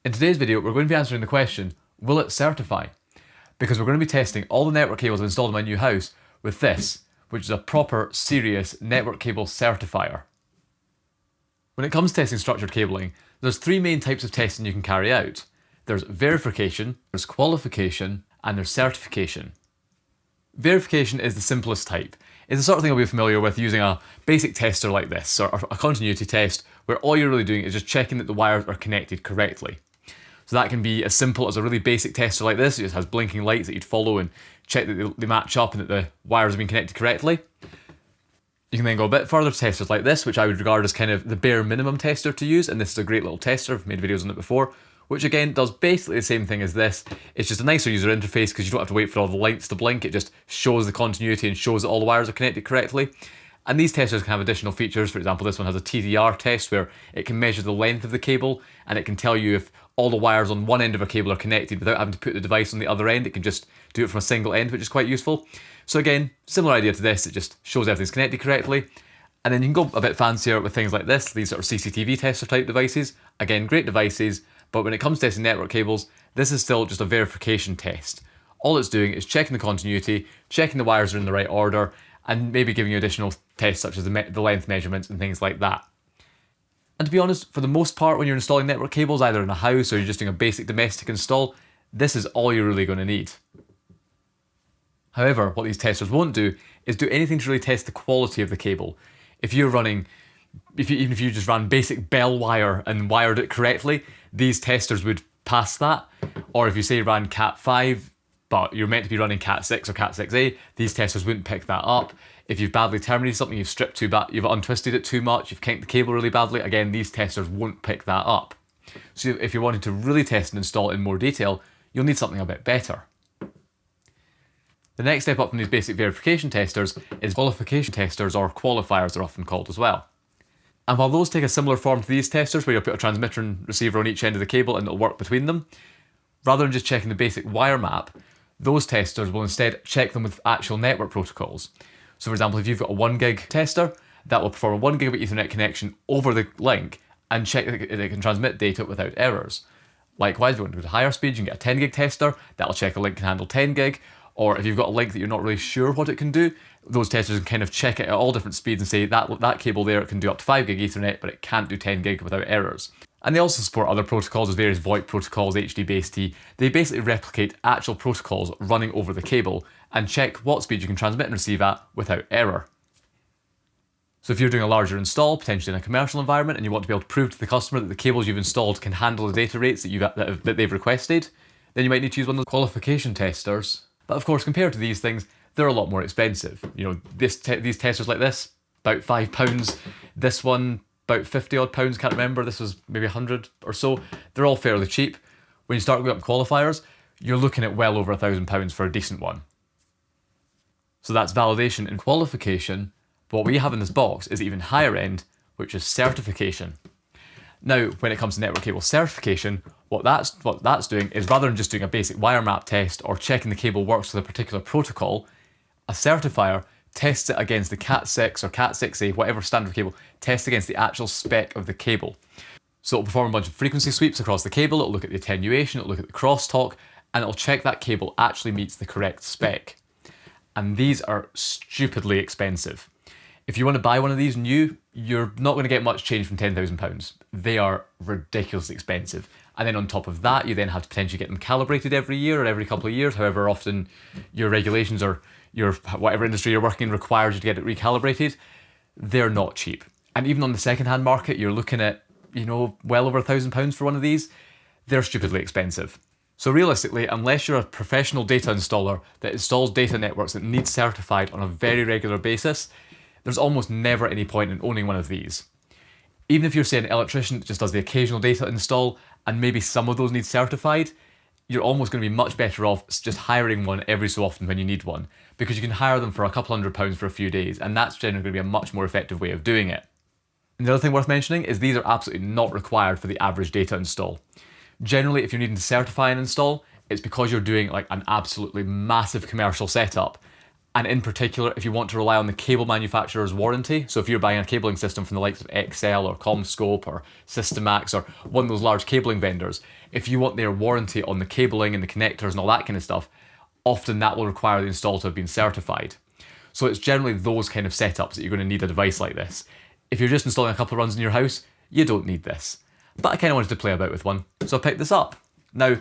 In today's video, we're going to be answering the question, will it certify? Because we're going to be testing all the network cables installed in my new house with this, which is a proper, serious network cable certifier. When it comes to testing structured cabling, there's three main types of testing you can carry out. There's verification, there's qualification, and there's certification. Verification is the simplest type. It's the sort of thing you'll be familiar with using a basic tester like this, or a continuity test, where all you're really doing is just checking that the wires are connected correctly. So that can be as simple as a really basic tester like this. It just has blinking lights that you'd follow and check that they match up and that the wires have been connected correctly. You can then go a bit further to testers like this, which I would regard as kind of the bare minimum tester to use, and this is a great little tester. I've made videos on it before, which again does basically the same thing as this. It's just a nicer user interface because you don't have to wait for all the lights to blink. It just shows the continuity and shows that all the wires are connected correctly. And these testers can have additional features. For example, this one has a TDR test where it can measure the length of the cable and it can tell you if all the wires on one end of a cable are connected without having to put the device on the other end. It can just do it from a single end, which is quite useful. So again, similar idea to this, it just shows everything's connected correctly. And then you can go a bit fancier with things like this, these sort of CCTV tester type devices. Again, great devices, but when it comes to testing network cables, this is still just a verification test. All it's doing is checking the continuity, checking the wires are in the right order, and maybe giving you additional tests such as the length measurements and things like that. And to be honest, for the most part when you're installing network cables, either in a house or you're just doing a basic domestic install, this is all you're really going to need. However, what these testers won't do is do anything to really test the quality of the cable. Even if you just ran basic bell wire and wired it correctly, these testers would pass that. Or if you say ran Cat5, but you're meant to be running Cat6 or Cat6A, these testers wouldn't pick that up. If you've badly terminated something, you've stripped too bad, you've untwisted it too much, you've kinked the cable really badly, again, these testers won't pick that up. So if you're wanting to really test and install it in more detail, you'll need something a bit better. The next step up from these basic verification testers is qualification testers, or qualifiers they're often called as well. And while those take a similar form to these testers, where you'll put a transmitter and receiver on each end of the cable and it'll work between them, rather than just checking the basic wire map, those testers will instead check them with actual network protocols. So for example, if you've got a 1 gig tester, that will perform a 1 gigabit Ethernet connection over the link and check that it can transmit data without errors. Likewise, if you want to go to higher speed, you can get a 10 gig tester, that'll check a link can handle 10 gig, or if you've got a link that you're not really sure what it can do, those testers can kind of check it at all different speeds and say that cable there, it can do up to 5 gig Ethernet, but it can't do 10 gig without errors. And they also support other protocols, as various VoIP protocols, HD-BASE-T. They basically replicate actual protocols running over the cable and check what speed you can transmit and receive at without error. So if you're doing a larger install, potentially in a commercial environment, and you want to be able to prove to the customer that the cables you've installed can handle the data rates that they've requested, then you might need to use one of those qualification testers. But of course, compared to these things, they're a lot more expensive. You know, these testers like this, about £5. This one, about 50 odd pounds, can't remember. This was maybe 100 or so. They're all fairly cheap. When you start going up qualifiers, you're looking at well over £1,000 for a decent one. So that's validation and qualification. But what we have in this box is even higher end, which is certification. Now, when it comes to network cable certification, what that's doing is, rather than just doing a basic wire map test or checking the cable works with a particular protocol, a certifier tests it against the Cat6 or Cat6A, whatever standard cable, tests against the actual spec of the cable. So it'll perform a bunch of frequency sweeps across the cable, it'll look at the attenuation, it'll look at the crosstalk, and it'll check that cable actually meets the correct spec. And these are stupidly expensive. If you want to buy one of these new, you're not going to get much change from £10,000. They are ridiculously expensive. And then on top of that, you then have to potentially get them calibrated every year or every couple of years, however often your regulations or your whatever industry you're working in requires you to get it recalibrated. They're not cheap. And even on the second-hand market, you're looking at, you know, well over £1,000 for one of these. They're stupidly expensive. So realistically, unless you're a professional data installer that installs data networks that need certified on a very regular basis, there's almost never any point in owning one of these. Even if you're, say, an electrician that just does the occasional data install, and maybe some of those need certified, you're almost going to be much better off just hiring one every so often when you need one, because you can hire them for a couple £100 for a few days, and that's generally going to be a much more effective way of doing it. And the other thing worth mentioning is these are absolutely not required for the average data install. Generally, if you're needing to certify an install, it's because you're doing like an absolutely massive commercial setup, And in particular, if you want to rely on the cable manufacturer's warranty, so if you're buying a cabling system from the likes of Excel or CommScope or Systemax or one of those large cabling vendors, if you want their warranty on the cabling and the connectors and all that kind of stuff, often that will require the install to have been certified. So it's generally those kind of setups that you're going to need a device like this. If you're just installing a couple of runs in your house, you don't need this. But I kind of wanted to play about with one, so I picked this up. Now,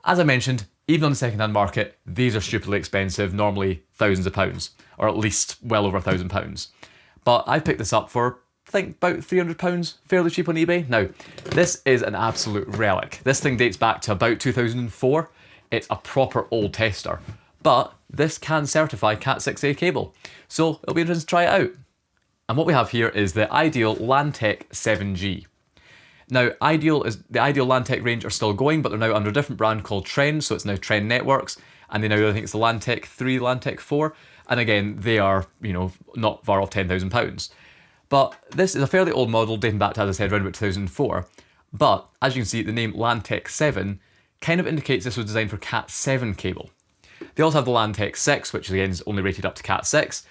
as I mentioned, even on the second-hand market, these are stupidly expensive, normally thousands of pounds, or at least well over £1,000. But I picked this up for, I think, about £300, fairly cheap on eBay. Now, this is an absolute relic. This thing dates back to about 2004. It's a proper old tester, but this can certify Cat6a cable, so it'll be interesting to try it out. And what we have here is the Ideal Lantec 7G. Now, the Ideal Lantec range are still going, but they're now under a different brand called Trend, so it's now Trend Networks, and they now, I think it's the Lantec 3, Lantec 4, and again, they are, not far off £10,000. But this is a fairly old model, dating back to, as I said, around about 2004, but as you can see, the name Lantec 7 kind of indicates this was designed for Cat 7 cable. They also have the Lantec 6, which again is only rated up to Cat 6,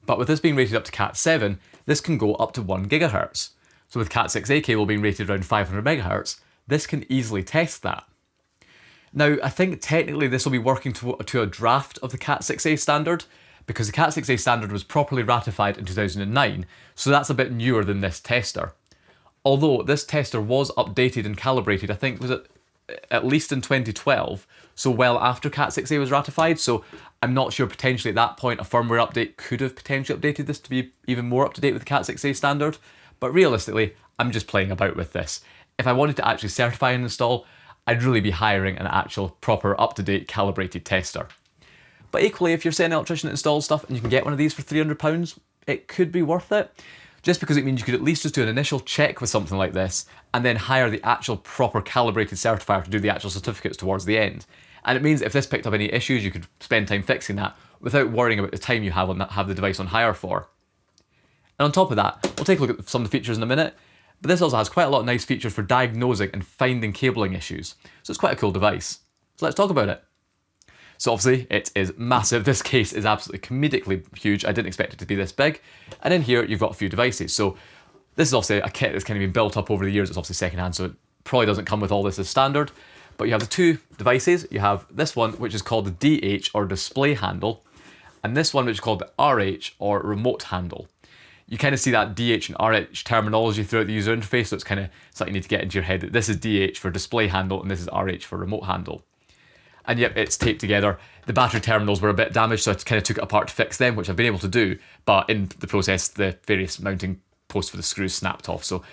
but with this being rated up to Cat 7, this can go up to 1 GHz. So with Cat6a cable being rated around 500 MHz, this can easily test that. Now, I think technically this will be working to a draft of the Cat6a standard, because the Cat6a standard was properly ratified in 2009, so that's a bit newer than this tester. Although this tester was updated and calibrated, I think was it at least in 2012, so well after Cat6a was ratified, so I'm not sure, potentially at that point a firmware update could have potentially updated this to be even more up to date with the Cat6a standard, but realistically, I'm just playing about with this. If I wanted to actually certify and install, I'd really be hiring an actual proper up-to-date calibrated tester. But equally, if you're saying an electrician that installs stuff and you can get one of these for £300, it could be worth it. Just because it means you could at least just do an initial check with something like this and then hire the actual proper calibrated certifier to do the actual certificates towards the end. And it means if this picked up any issues, you could spend time fixing that without worrying about the time you have the device on hire for. And on top of that, we'll take a look at some of the features in a minute, but this also has quite a lot of nice features for diagnosing and finding cabling issues. So it's quite a cool device. So let's talk about it. So obviously it is massive. This case is absolutely comedically huge. I didn't expect it to be this big. And in here you've got a few devices. So this is obviously a kit that's kind of been built up over the years. It's obviously secondhand, so it probably doesn't come with all this as standard. But you have the two devices. You have this one, which is called the DH or display handle, and this one, which is called the RH or remote handle. You kind of see that DH and RH terminology throughout the user interface, so it's kind of something you need to get into your head that this is DH for display handle and this is RH for remote handle. And yep, it's taped together. The battery terminals were a bit damaged, so I kind of took it apart to fix them, which I've been able to do, but in the process, the various mounting posts for the screws snapped off, so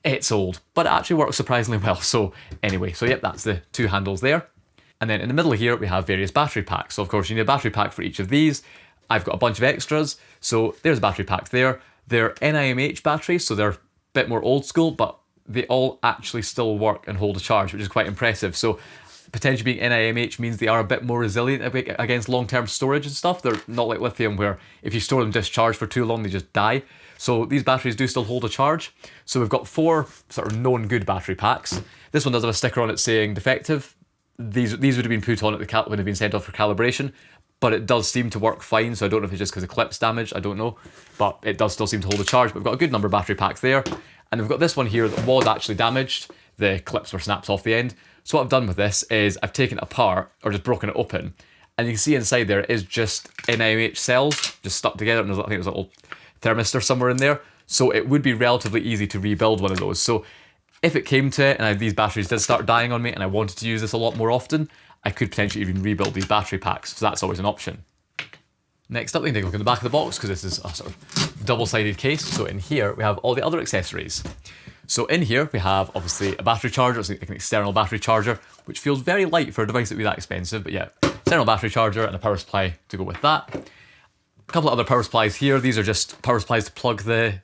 it's old, but it actually works surprisingly well. So anyway, so yep, that's the two handles there. And then in the middle here, we have various battery packs. So of course, you need a battery pack for each of these. I've got a bunch of extras, so there's battery packs there. They're NIMH batteries, so they're a bit more old school, but they all actually still work and hold a charge, which is quite impressive. So potentially being NIMH means they are a bit more resilient against long-term storage and stuff. They're not like lithium, where if you store them discharged for too long, they just die. So these batteries do still hold a charge. So we've got 4 sort of known good battery packs. This one does have a sticker on it saying defective. These would have been put on at the when they've been sent off for calibration, but it does seem to work fine, so I don't know if it's just because the clip's damaged, I don't know, but it does still seem to hold a charge. But we've got a good number of battery packs there, and we've got this one here that was actually damaged. The clips were snapped off the end. So what I've done with this is I've taken it apart, or just broken it open, and you can see inside there is just NIMH cells, just stuck together, and I think there's a little thermistor somewhere in there, so it would be relatively easy to rebuild one of those. So if it came to it, and these batteries did start dying on me, and I wanted to use this a lot more often, I could potentially even rebuild these battery packs, so that's always an option. Next up, we can take a look at the back of the box, because this is a sort of double-sided case. So in here, we have all the other accessories. So in here, we have obviously a battery charger, it's like an external battery charger, which feels very light for a device that would be that expensive, but yeah, external battery charger and a power supply to go with that. A couple of other power supplies here. These are just power supplies to plug the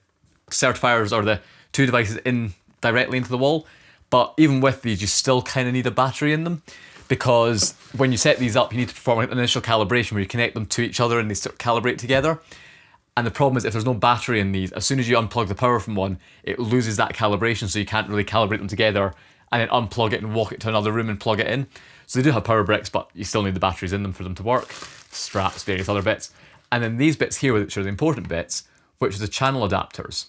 certifiers or the two devices in directly into the wall. But even with these, you still kind of need a battery in them, because when you set these up, you need to perform an initial calibration where you connect them to each other and they sort of calibrate together. And the problem is, if there's no battery in these, as soon as you unplug the power from one, it loses that calibration, so you can't really calibrate them together and then unplug it and walk it to another room and plug it in. So they do have power bricks, but you still need the batteries in them for them to work. Straps, various other bits. And then these bits here, which are the important bits, which are the channel adapters.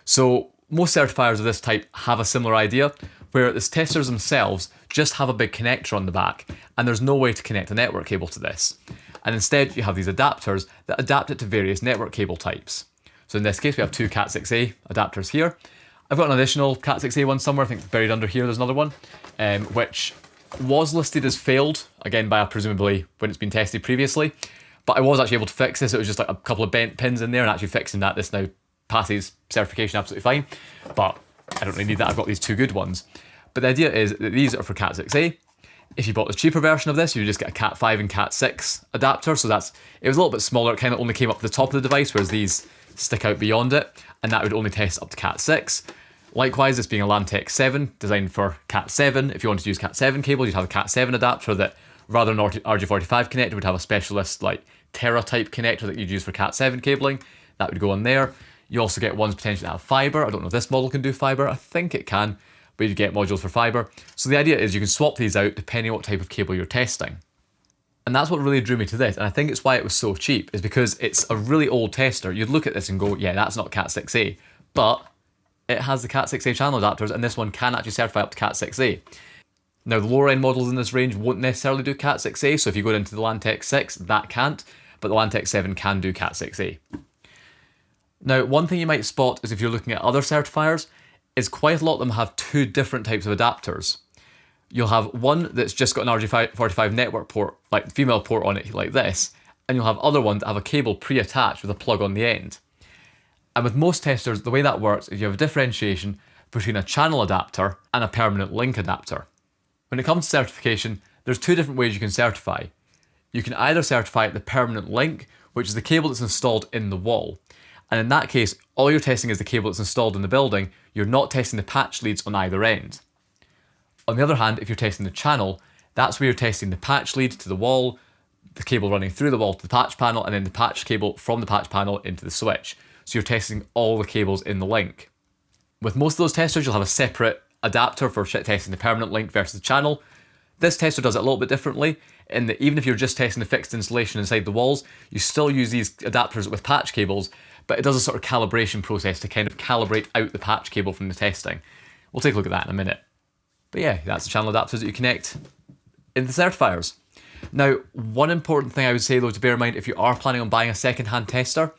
So most certifiers of this type have a similar idea, where the testers themselves just have a big connector on the back, and there's no way to connect a network cable to this. And instead you have these adapters that adapt it to various network cable types. So in this case we have two Cat6a adapters here. I've got an additional Cat6a one somewhere, I think buried under here there's another one, which was listed as failed, again by presumably when it's been tested previously, but I was actually able to fix this. It was just like a couple of bent pins in there, and actually fixing that, this now passes certification absolutely fine, but I don't really need that, I've got these two good ones. But the idea is that these are for Cat6a. If you bought the cheaper version of this, you would just get a Cat5 and Cat6 adapter, so it was a little bit smaller, it kind of only came up to the top of the device, whereas these stick out beyond it, and that would only test up to Cat6. Likewise, this being a LAN Tech 7, designed for Cat7, if you wanted to use Cat7 cables, you'd have a Cat7 adapter that, rather than RJ45 connector, would have a specialist like Terra type connector that you'd use for Cat7 cabling. That would go on there. You also get ones potentially that have fiber. I don't know if this model can do fiber. I think it can, but you get modules for fiber. So the idea is you can swap these out depending on what type of cable you're testing. And that's what really drew me to this, and I think it's why it was so cheap, is because it's a really old tester. You'd look at this and go, yeah, that's not Cat6a, but it has the Cat6a channel adapters, and this one can actually certify up to Cat6a. Now, the lower end models in this range won't necessarily do Cat6a, so if you go into the LAN Tech 6, that can't, but the LAN Tech 7 can do Cat6a. Now, one thing you might spot is if you're looking at other certifiers, is quite a lot of them have two different types of adapters. You'll have one that's just got an RJ45 network port, like female port on it like this, and you'll have other ones that have a cable pre-attached with a plug on the end. And with most testers, the way that works is you have a differentiation between a channel adapter and a permanent link adapter. When it comes to certification, there's two different ways you can certify. You can either certify the permanent link, which is the cable that's installed in the wall. And in that case, all you're testing is the cable that's installed in the building, you're not testing the patch leads on either end. On the other hand, if you're testing the channel, that's where you're testing the patch lead to the wall, the cable running through the wall to the patch panel, and then the patch cable from the patch panel into the switch. So you're testing all the cables in the link. With most of those testers, you'll have a separate adapter for testing the permanent link versus the channel. This tester does it a little bit differently, in that even if you're just testing the fixed installation inside the walls, you still use these adapters with patch cables, but it does a sort of calibration process to kind of calibrate out the patch cable from the testing. We'll take a look at that in a minute. But yeah, that's the channel adapters that you connect in the certifiers. Now, one important thing I would say though to bear in mind if you are planning on buying a second-hand tester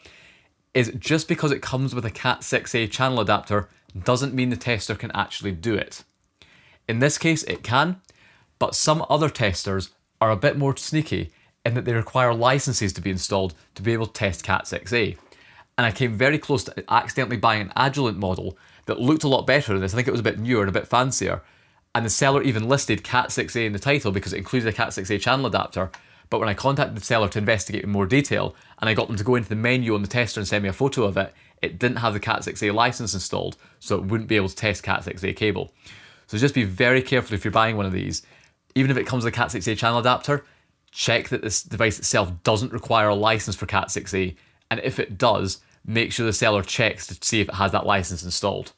is just because it comes with a Cat6a channel adapter doesn't mean the tester can actually do it. In this case, it can, but some other testers are a bit more sneaky in that they require licenses to be installed to be able to test Cat6a. And I came very close to accidentally buying an Agilent model that looked a lot better than this. I think it was a bit newer and a bit fancier. And the seller even listed Cat6a in the title because it included a Cat6a channel adapter. But when I contacted the seller to investigate in more detail, and I got them to go into the menu on the tester and send me a photo of it, it didn't have the Cat6a license installed, so it wouldn't be able to test Cat6a cable. So just be very careful if you're buying one of these. Even if it comes with a Cat6a channel adapter, check that this device itself doesn't require a license for Cat6a, and if it does, make sure the seller checks to see if it has that license installed.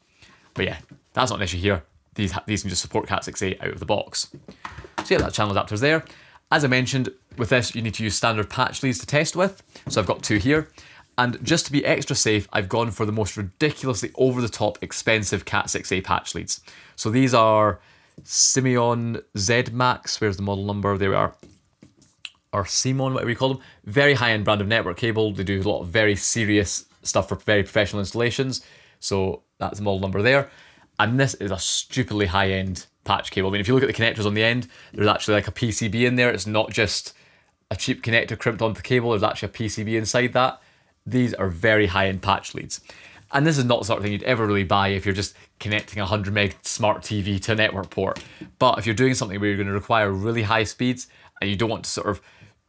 But yeah, that's not an issue here. These can just support Cat6a out of the box. So yeah, that channel adapter's there. As I mentioned, with this you need to use standard patch leads to test with, so I've got two here. And just to be extra safe, I've gone for the most ridiculously over-the-top expensive Cat6a patch leads. So these are Simeon Z Max, where's the model number? There we are. Or Simon, whatever you call them. Very high-end brand of network cable. They do a lot of very serious stuff for very professional installations. So that's the model number there. And this is a stupidly high-end patch cable. I mean, if you look at the connectors on the end, there's actually like a PCB in there. It's not just a cheap connector crimped onto the cable. There's actually a PCB inside that. These are very high-end patch leads. And this is not the sort of thing you'd ever really buy if you're just connecting a 100 meg smart TV to a network port. But if you're doing something where you're going to require really high speeds and you don't want to sort of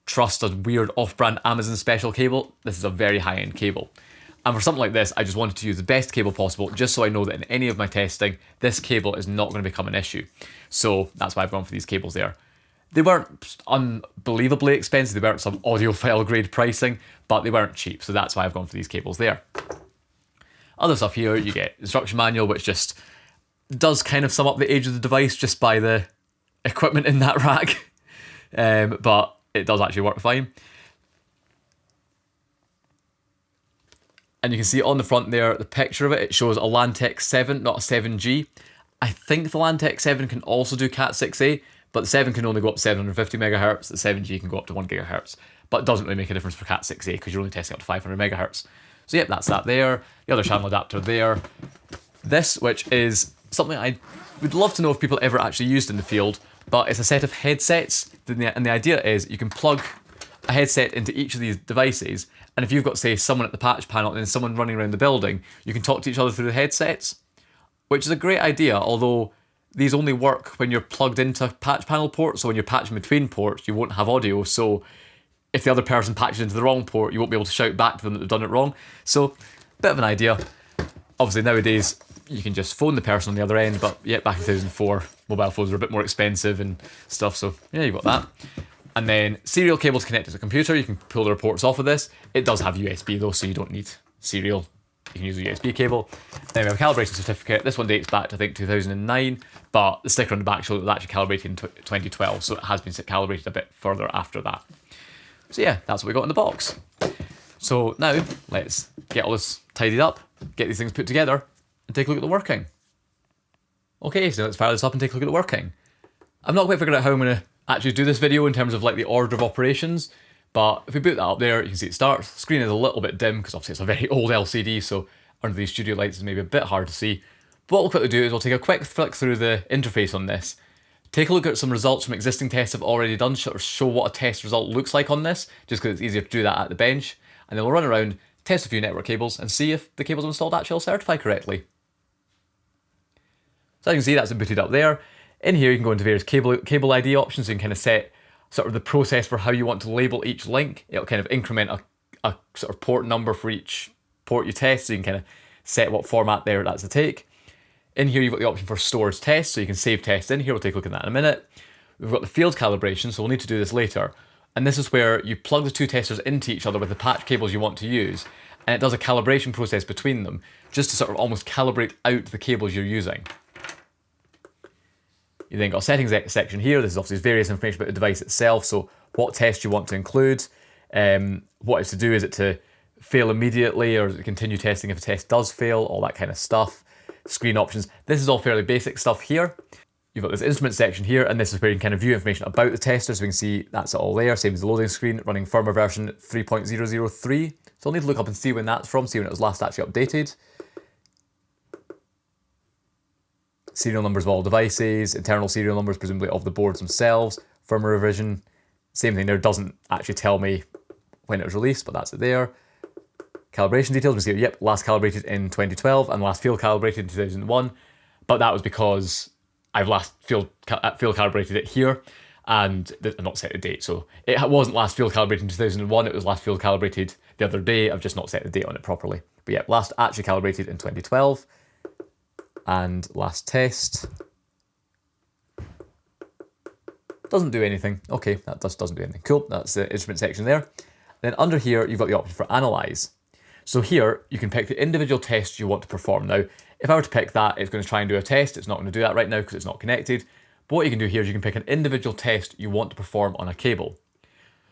trust a weird off-brand Amazon special cable, this is a very high-end cable. And for something like this, I just wanted to use the best cable possible, just so I know that in any of my testing, this cable is not going to become an issue. So that's why I've gone for these cables there. They weren't unbelievably expensive, they weren't some audiophile grade pricing, but they weren't cheap, so that's why I've gone for these cables there. Other stuff here, you get instruction manual, which just does kind of sum up the age of the device just by the equipment in that rack, but it does actually work fine. And you can see on the front there, the picture of it, it shows a LAN-TEC 7, not a 7G. I think the LAN-TEC 7 can also do Cat 6A, but the 7 can only go up to 750 megahertz, the 7G can go up to 1 gigahertz. But it doesn't really make a difference for Cat 6A because you're only testing up to 500 megahertz. So yep, that's that there. The other channel adapter there. This, which is something I would love to know if people ever actually used in the field, but it's a set of headsets. And the idea is you can plug a headset into each of these devices, and if you've got, say, someone at the patch panel and then someone running around the building, you can talk to each other through the headsets, which is a great idea, although these only work when you're plugged into patch panel ports, so when you're patching between ports, you won't have audio, so if the other person patches into the wrong port, you won't be able to shout back to them that they've done it wrong. So, bit of an idea. Obviously, nowadays, you can just phone the person on the other end, but yeah, back in 2004, mobile phones were a bit more expensive and stuff, so yeah, you've got that. And then serial cables connected to the computer, you can pull the reports off of this. It does have USB though, so you don't need serial. You can use a USB cable. Then we have a calibration certificate. This one dates back to, I think, 2009, but the sticker on the back shows it was actually calibrated in 2012, so it has been calibrated a bit further after that. So yeah, that's what we got in the box. So now, let's get all this tidied up, get these things put together, and take a look at the working. Okay, so let's fire this up and take a look at the working. I've not quite figured out how I'm going to actually do this video in terms of like the order of operations, but if we boot that up there, you can see it starts. The screen is a little bit dim because obviously it's a very old LCD, so under these studio lights it's maybe a bit hard to see. But what we'll quickly do is we'll take a quick flick through the interface on this, take a look at some results from existing tests I've already done, or show what a test result looks like on this, just because it's easier to do that at the bench, and then we'll run around, test a few network cables, and see if the cables installed actually all certify correctly. So you can see that's been booted up there. In here you can go into various cable ID options, so you can kind of set sort of the process for how you want to label each link. It'll kind of increment a sort of port number for each port you test, so you can kind of set what format there that's to take. In here you've got the option for stored tests, so you can save tests in here. We'll take a look at that in a minute. We've got the field calibration, so we'll need to do this later. And this is where you plug the two testers into each other with the patch cables you want to use, and it does a calibration process between them, just to sort of almost calibrate out the cables you're using. You then got a settings section here. This is obviously various information about the device itself, so what test you want to include, what it's to do, is it to fail immediately or continue testing if a test does fail, all that kind of stuff. Screen options. This is all fairly basic stuff here. You've got this instrument section here, and this is where you can kind of view information about the tester, so we can see that's all there, same as the loading screen, running firmware version 3.003. So I'll need to look up and see when that's from, see when it was last actually updated. Serial numbers of all devices, internal serial numbers presumably of the boards themselves, firmware revision, same thing there, doesn't actually tell me when it was released, but that's it there. Calibration details, we see, yep, last calibrated in 2012 and last field calibrated in 2001, but that was because I've last field calibrated it here and I've not set the date, so it wasn't last field calibrated in 2001, it was last field calibrated the other day, I've just not set the date on it properly. But yeah, last actually calibrated in 2012. And last test. Doesn't do anything. Okay, that doesn't do anything. Cool, that's the instrument section there. Then under here, you've got the option for analyze. So here, you can pick the individual tests you want to perform. Now, if I were to pick that, it's going to try and do a test. It's not going to do that right now because it's not connected. But what you can do here is you can pick an individual test you want to perform on a cable.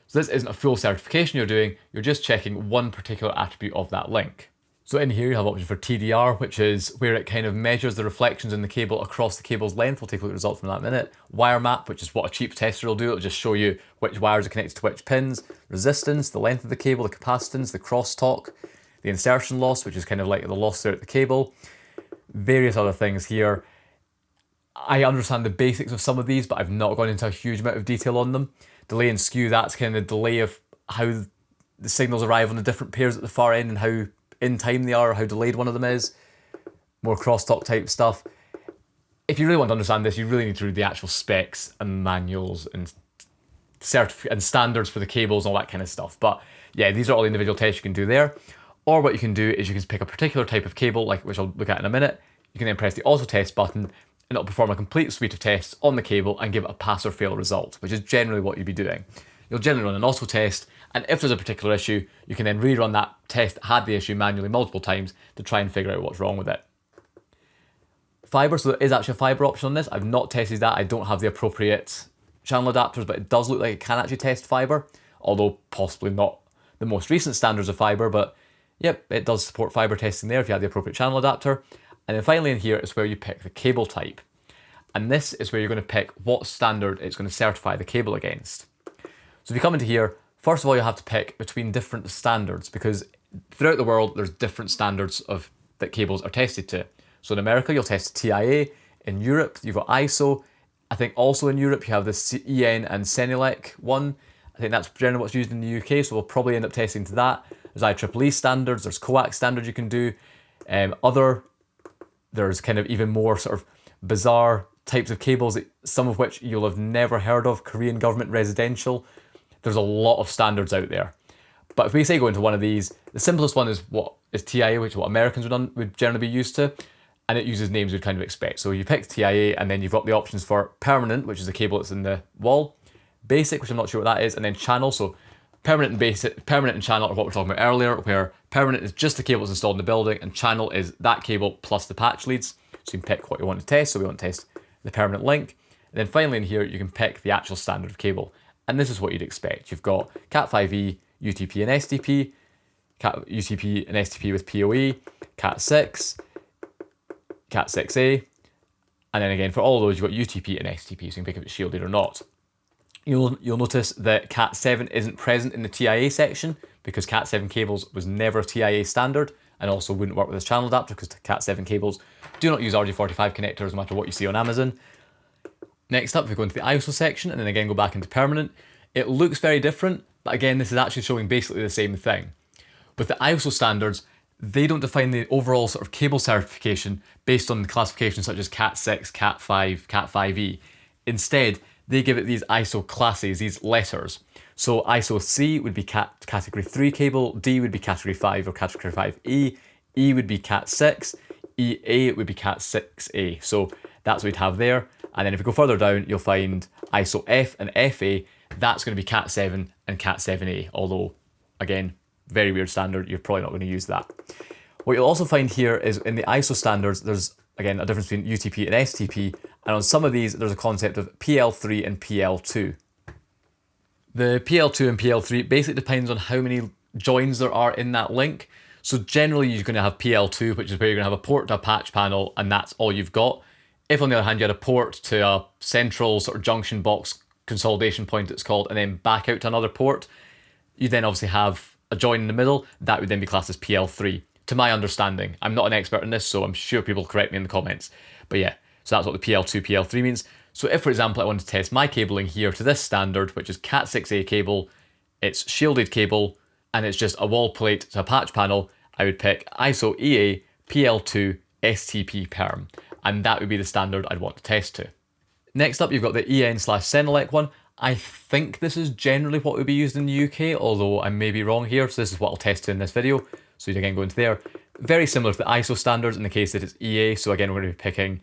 So this isn't a full certification you're doing, you're just checking one particular attribute of that link. So in here you have option for TDR, which is where it kind of measures the reflections in the cable across the cable's length. We'll take a look at the results from that in a minute. Wire map, which is what a cheap tester will do. It'll just show you which wires are connected to which pins. Resistance, the length of the cable, the capacitance, the crosstalk, the insertion loss, which is kind of like the loss throughout the cable. Various other things here. I understand the basics of some of these, but I've not gone into a huge amount of detail on them. Delay and skew, that's kind of the delay of how the signals arrive on the different pairs at the far end and how in time they are, or how delayed one of them is. More crosstalk type stuff. If you really want to understand this, you really need to read the actual specs and manuals and standards for the cables and all that kind of stuff. But yeah, these are all the individual tests you can do there. Or what you can do is you can pick a particular type of cable, like which I'll look at in a minute. You can then press the auto test button and it'll perform a complete suite of tests on the cable and give it a pass or fail result, which is generally what you'd be doing. You'll generally run an auto test, and if there's a particular issue, you can then rerun that test that had the issue manually multiple times to try and figure out what's wrong with it. Fiber, so there is actually a fiber option on this. I've not tested that. I don't have the appropriate channel adapters, but it does look like it can actually test fiber, although possibly not the most recent standards of fiber, but Yep, it does support fiber testing there if you have the appropriate channel adapter. And then finally in here is where you pick the cable type. And this is where you're going to pick what standard it's going to certify the cable against. So if you come into here, first of all, you'll have to pick between different standards because throughout the world, there's different standards that cables are tested to. So in America, you'll test TIA. In Europe, you've got ISO. I think also in Europe, you have the EN and Senelec one. I think that's generally what's used in the UK, so we'll probably end up testing to that. There's IEEE standards, there's coax standards you can do. There's kind of even more sort of bizarre types of cables, some of which you'll have never heard of, Korean government residential. There's a lot of standards out there. But if we say go into one of these, the simplest one is TIA, which is what Americans would generally be used to, and it uses names you'd kind of expect. So you pick TIA, and then you've got the options for permanent, which is the cable that's in the wall, basic, which I'm not sure what that is, and then channel. So permanent and basic, permanent and channel are what we were talking about earlier, where permanent is just the cable that's installed in the building, and channel is that cable plus the patch leads. So you can pick what you want to test. So we want to test the permanent link. And then finally in here, you can pick the actual standard of cable. And this is what you'd expect. You've got Cat5e, UTP and STP, UTP and STP with PoE, Cat6, Cat6a, and then again for all of those you've got UTP and STP, so you can pick if it's shielded or not. You'll notice that Cat7 isn't present in the TIA section because Cat7 cables was never a TIA standard and also wouldn't work with this channel adapter because Cat7 cables do not use RJ45 connectors no matter what you see on Amazon. Next up, we go into the ISO section and then again go back into permanent. It looks very different, but again, this is actually showing basically the same thing. With the ISO standards, they don't define the overall sort of cable certification based on the classifications such as Cat6, Cat5, Cat5e. Instead, they give it these ISO classes, these letters. So ISO C would be category 3 cable, D would be category 5 or category 5E, E would be Cat6, EA would be Cat6A. So that's what we'd have there. And then if we go further down, you'll find ISO F and FA. That's going to be Cat7 and Cat7A, although, again, very weird standard, you're probably not going to use that. What you'll also find here is in the ISO standards, there's, again, a difference between UTP and STP, and on some of these, there's a concept of PL3 and PL2. The PL2 and PL3 basically depends on how many joins there are in that link. So generally, you're going to have PL2, which is where you're going to have a port to a patch panel, and that's all you've got. If on the other hand, you had a port to a central sort of junction box consolidation point, it's called, and then back out to another port, you then obviously have a join in the middle, that would then be classed as PL3, to my understanding. I'm not an expert in this, so I'm sure people will correct me in the comments. But yeah, so that's what the PL2, PL3 means. So if, for example, I wanted to test my cabling here to this standard, which is Cat6a cable, it's shielded cable, and it's just a wall plate to a patch panel, I would pick ISO EA PL2 STP perm, and that would be the standard I'd want to test to. Next up, you've got the EN/Senelec one. I think this is generally what would be used in the UK, although I may be wrong here, so this is what I'll test to in this video. So you again go into there. Very similar to the ISO standards in the case that it's EA, so again we're going to be picking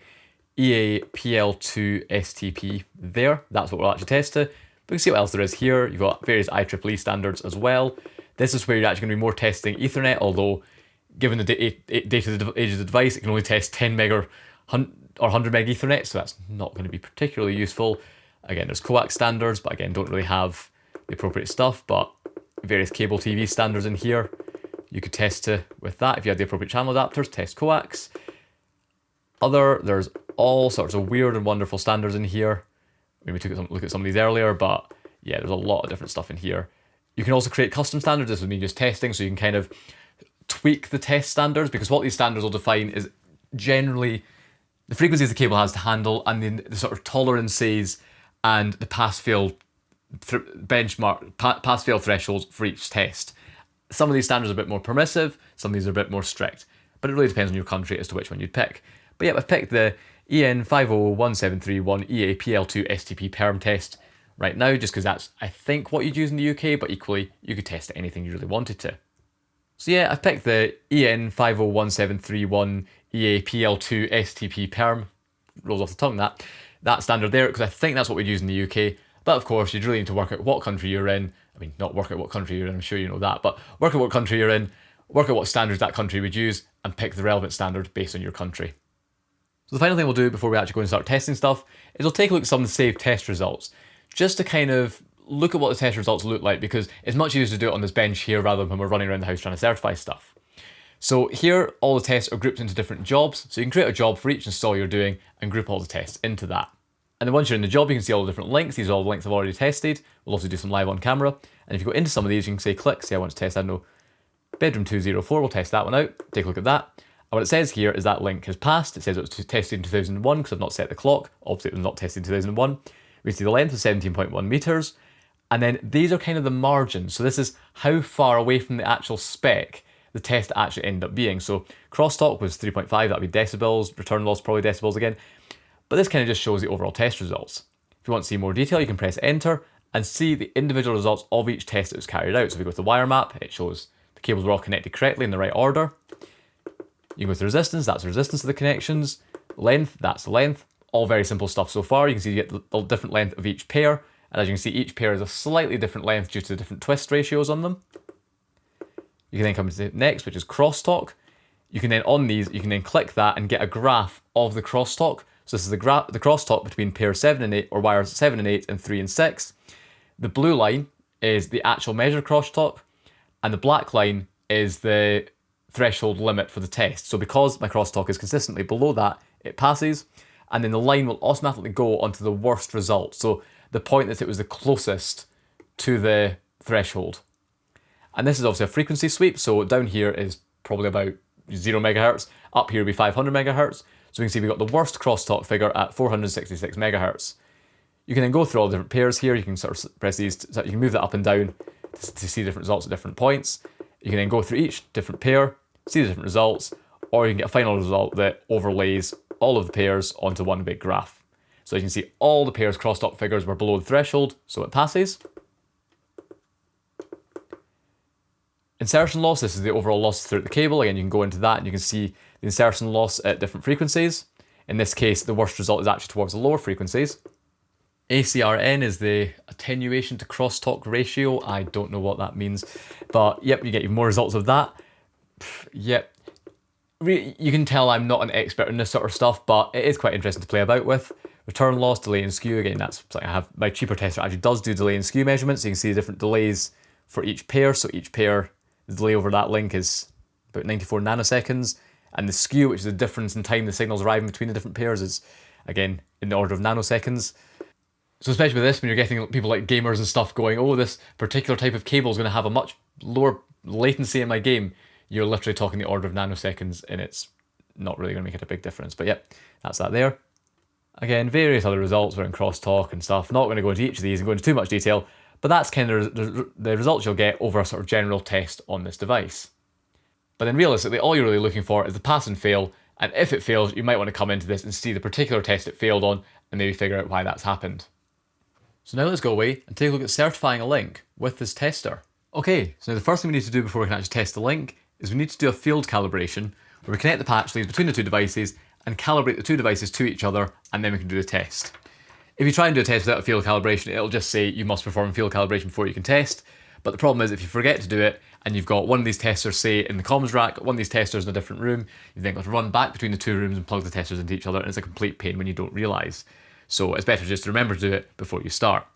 EA PL2 STP there. That's what we'll actually test to. But we can see what else there is here. You've got various IEEE standards as well. This is where you're actually going to be more testing Ethernet, although given the data age of the device, it can only test 10 meg or 100 meg Ethernet, so that's not going to be particularly useful. Again, there's coax standards, but again, don't really have the appropriate stuff, but various cable TV standards in here. You could test to with that if you had the appropriate channel adapters, test coax. There's all sorts of weird and wonderful standards in here. I mean, we took a look at some of these earlier, but yeah, there's a lot of different stuff in here. You can also create custom standards. This would mean just testing, so you can kind of tweak the test standards, because what these standards will define is generally the frequencies the cable has to handle and the sort of tolerances and the pass-fail pass-fail thresholds for each test. Some of these standards are a bit more permissive, some of these are a bit more strict, but it really depends on your country as to which one you'd pick. But yeah, I've picked the EN501731 EAPL2 STP perm test right now, just because that's, I think, what you'd use in the UK, but equally, you could test anything you really wanted to. So yeah, I've picked the EN501731 EAPL2 STP perm, rolls off the tongue that standard there, because I think that's what we'd use in the UK. But of course, you'd really need to work out what country you're in. I mean, not work out what country you're in, I'm sure you know that, but work out what country you're in, work out what standards that country would use, and pick the relevant standard based on your country. So the final thing we'll do before we actually go and start testing stuff is we'll take a look at some of the saved test results, just to kind of look at what the test results look like, because it's much easier to do it on this bench here rather than when we're running around the house trying to certify stuff. So here, all the tests are grouped into different jobs. So you can create a job for each install you're doing and group all the tests into that. And then once you're in the job, you can see all the different links. These are all the links I've already tested. We'll also do some live on camera. And if you go into some of these, you can say click, say I want to test, I don't know, bedroom 204, we'll test that one out. Take a look at that. And what it says here is that link has passed. It says it was tested in 2001 because I've not set the clock. Obviously it was not tested in 2001. We see the length of 17.1 meters. And then these are kind of the margins. So this is how far away from the actual spec the test actually ended up being. So crosstalk was 3.5, that'd be decibels. Return loss, probably decibels again. But this kind of just shows the overall test results. If you want to see more detail, you can press enter and see the individual results of each test that was carried out. So if we go to the wire map, it shows the cables were all connected correctly in the right order. You can go to resistance, that's the resistance of the connections. Length, that's the length. All very simple stuff so far. You can see you get the different length of each pair. And as you can see, each pair is a slightly different length due to the different twist ratios on them. You can then come to the next, which is crosstalk. You can then, on these, you can then click that and get a graph of the crosstalk. So this is the crosstalk between pair 7 and 8, or wires 7 and 8 and 3 and 6. The blue line is the actual measured crosstalk, and the black line is the threshold limit for the test. So because my crosstalk is consistently below that, it passes, and then the line will automatically go onto the worst result. So the point that it was the closest to the threshold. And this is obviously a frequency sweep, so down here is probably about 0 megahertz, up here will be 500 megahertz. So we can see we've got the worst crosstalk figure at 466 megahertz. You can then go through all the different pairs here. You can sort of press these, so you can move that up and down to see different results at different points. You can then go through each different pair, see the different results, or you can get a final result that overlays all of the pairs onto one big graph. So you can see all the pairs crosstalk figures were below the threshold, so it passes. Insertion loss, this is the overall loss throughout the cable. Again, you can go into that and you can see the insertion loss at different frequencies. In this case, the worst result is actually towards the lower frequencies. ACRN is the attenuation to crosstalk ratio. I don't know what that means, but yep, you get even more results of that. Yep. You can tell I'm not an expert in this sort of stuff, but it is quite interesting to play about with. Return loss, delay and skew. Again, that's something I have. My cheaper tester actually does do delay and skew measurements. So you can see the different delays for each pair. So each pair, the delay over that link is about 94 nanoseconds. And the skew, which is the difference in time the signals arriving between the different pairs, is again in the order of nanoseconds. So especially with this, when you're getting people like gamers and stuff going, oh, this particular type of cable is going to have a much lower latency in my game, you're literally talking the order of nanoseconds, and it's not really going to make it a big difference. But yep, that's that there. Again, various other results were in crosstalk and stuff. Not going to go into each of these and go into too much detail, but that's kind of the results you'll get over a sort of general test on this device. But then realistically, all you're really looking for is the pass and fail, and if it fails, you might want to come into this and see the particular test it failed on, and maybe figure out why that's happened. So now let's go away and take a look at certifying a link with this tester. Okay, so now the first thing we need to do before we can actually test the link is we need to do a field calibration, where we connect the patch leads between the two devices and calibrate the two devices to each other, and then we can do the test. If you try and do a test without a field calibration, it'll just say you must perform field calibration before you can test. But the problem is if you forget to do it, and you've got one of these testers, say, in the comms rack, one of these testers in a different room, you've then got to run back between the two rooms and plug the testers into each other, and it's a complete pain when you don't realise. So it's better just to remember to do it before you start.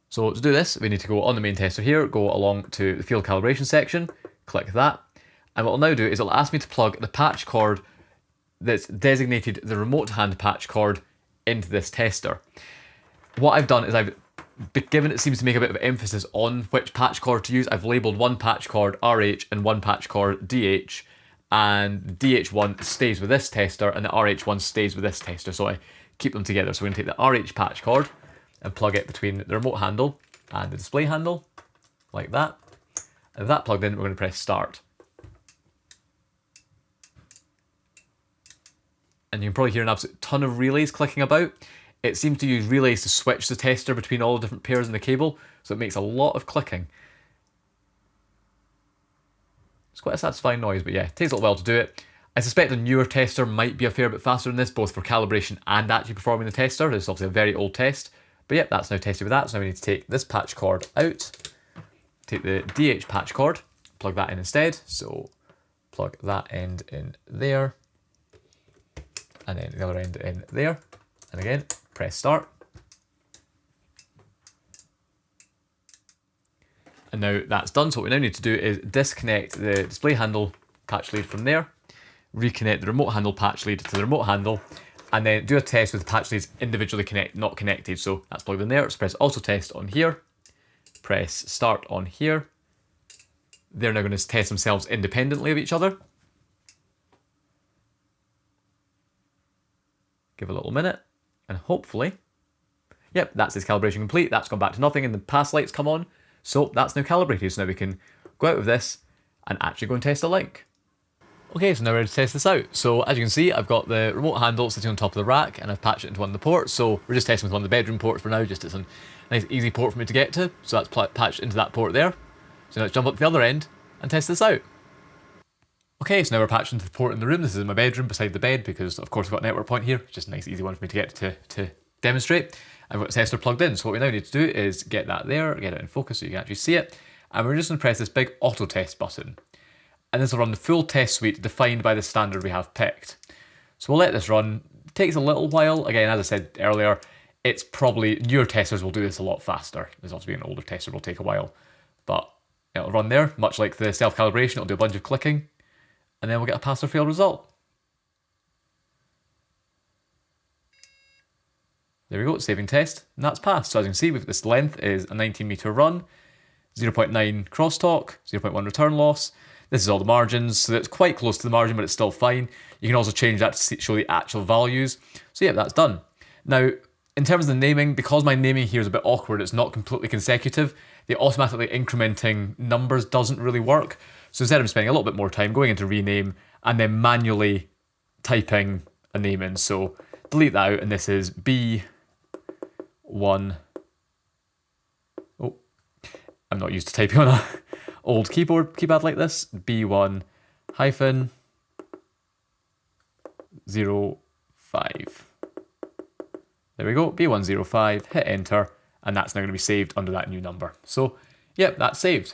So to do this, we need to go on the main tester here, go along to the field calibration section, click that, and what I'll now do is it'll ask me to plug the patch cord that's designated the remote hand patch cord into this tester. What I've done is given it seems to make a bit of emphasis on which patch cord to use, I've labelled one patch cord RH and one patch cord DH, and DH1 stays with this tester and the RH1 stays with this tester, so I keep them together. So we're going to take the RH patch cord and plug it between the remote handle and the display handle, like that. And with that plugged in, we're going to press start. And you can probably hear an absolute ton of relays clicking about. It seems to use relays to switch the tester between all the different pairs in the cable, so it makes a lot of clicking. It's quite a satisfying noise, but yeah, it takes a little while to do it. I suspect a newer tester might be a fair bit faster than this, both for calibration and actually performing the tester. This is obviously a very old test, but yeah, that's now tested with that. So now we need to take this patch cord out, take the DH patch cord, plug that in instead. So plug that end in there, and then the other end in there, and again, press start. And now that's done, so what we now need to do is disconnect the display handle patch lead from there, reconnect the remote handle patch lead to the remote handle, and then do a test with the patch leads individually not connected. So that's plugged in there. Let's press auto test on here, press start on here. They're now going to test themselves independently of each other. Give a little minute, and hopefully, yep, that's this calibration complete. That's gone back to nothing, and the pass lights come on. So that's now calibrated. So now we can go out of this and actually go and test the link. Okay, so now we're ready to test this out. So as you can see, I've got the remote handle sitting on top of the rack, and I've patched it into one of the ports. So we're just testing with one of the bedroom ports for now, just it's a nice easy port for me to get to. So that's patched into that port there. So now let's jump up to the other end and test this out. Okay, so now we're patched into the port in the room. This is in my bedroom beside the bed because of course I've got a network point here. It's just a nice easy one for me to get to demonstrate. I've got the tester plugged in. So what we now need to do is get that there, get it in focus so you can actually see it. And we're just going to press this big auto test button. And this will run the full test suite defined by the standard we have picked. So we'll let this run. It takes a little while. Again, as I said earlier, it's probably newer testers will do this a lot faster. There's also being an older tester will take a while. But it'll run there, much like the self-calibration, it'll do a bunch of clicking. And then we'll get a pass or fail result. There we go, it's saving test, and that's passed. So as you can see, this length is a 19 meter run, 0.9 crosstalk, 0.1 return loss. This is all the margins, so it's quite close to the margin, but it's still fine. You can also change that to show the actual values. So yeah, that's done. Now, in terms of the naming, because my naming here is a bit awkward, it's not completely consecutive, the automatically incrementing numbers doesn't really work. So instead of spending a little bit more time going into rename and then manually typing a name in. So delete that out, and this is B1. Oh, I'm not used to typing on a old keypad like this. B1 hyphen 05. There we go, B105, hit enter, and that's now going to be saved under that new number. So, yep, that's saved.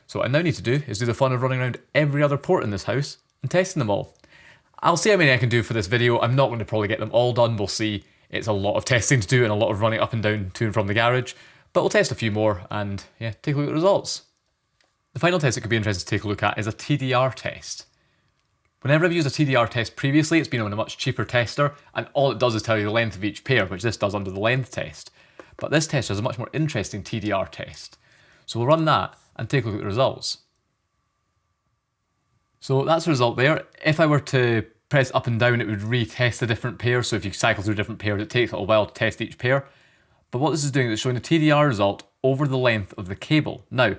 So what I now need to do is do the fun of running around every other port in this house and testing them all. I'll see how many I can do for this video. I'm not going to probably get them all done, we'll see. It's a lot of testing to do and a lot of running up and down to and from the garage, but we'll test a few more and yeah, take a look at the results. The final test that could be interesting to take a look at is a TDR test. Whenever I've used a TDR test previously, it's been on a much cheaper tester, and all it does is tell you the length of each pair, which this does under the length test. But this test has a much more interesting TDR test. So we'll run that and take a look at the results. So that's the result there. If I were to press up and down, it would retest the different pairs. So if you cycle through different pairs, it takes a little while to test each pair. But what this is doing is showing the TDR result over the length of the cable. Now,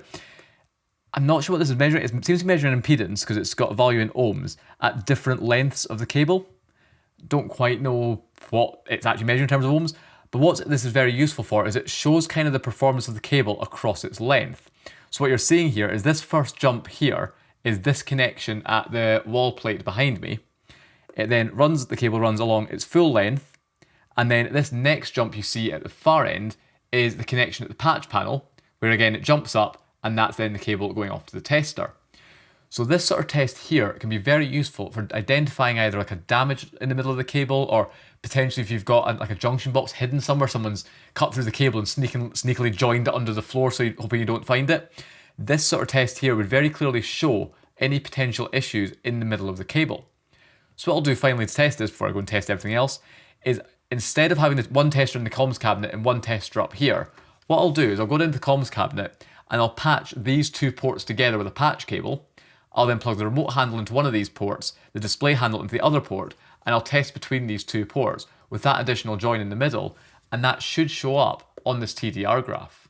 I'm not sure what this is measuring. It seems to be measuring impedance because it's got a value in ohms at different lengths of the cable. Don't quite know what it's actually measuring in terms of ohms, but what this is very useful for is it shows kind of the performance of the cable across its length. So what you're seeing here is this first jump here is this connection at the wall plate behind me. It then runs, the cable runs along its full length, and then this next jump you see at the far end is the connection at the patch panel, where again it jumps up, and that's then the cable going off to the tester. So this sort of test here can be very useful for identifying either like a damage in the middle of the cable, or potentially if you've got like a junction box hidden somewhere, someone's cut through the cable and sneakily joined it under the floor, so hoping you don't find it. This sort of test here would very clearly show any potential issues in the middle of the cable. So what I'll do finally to test this, before I go and test everything else, is instead of having this one tester in the comms cabinet and one tester up here, what I'll do is I'll go into the comms cabinet and I'll patch these two ports together with a patch cable. I'll then plug the remote handle into one of these ports, the display handle into the other port, and I'll test between these two ports with that additional join in the middle, and that should show up on this TDR graph.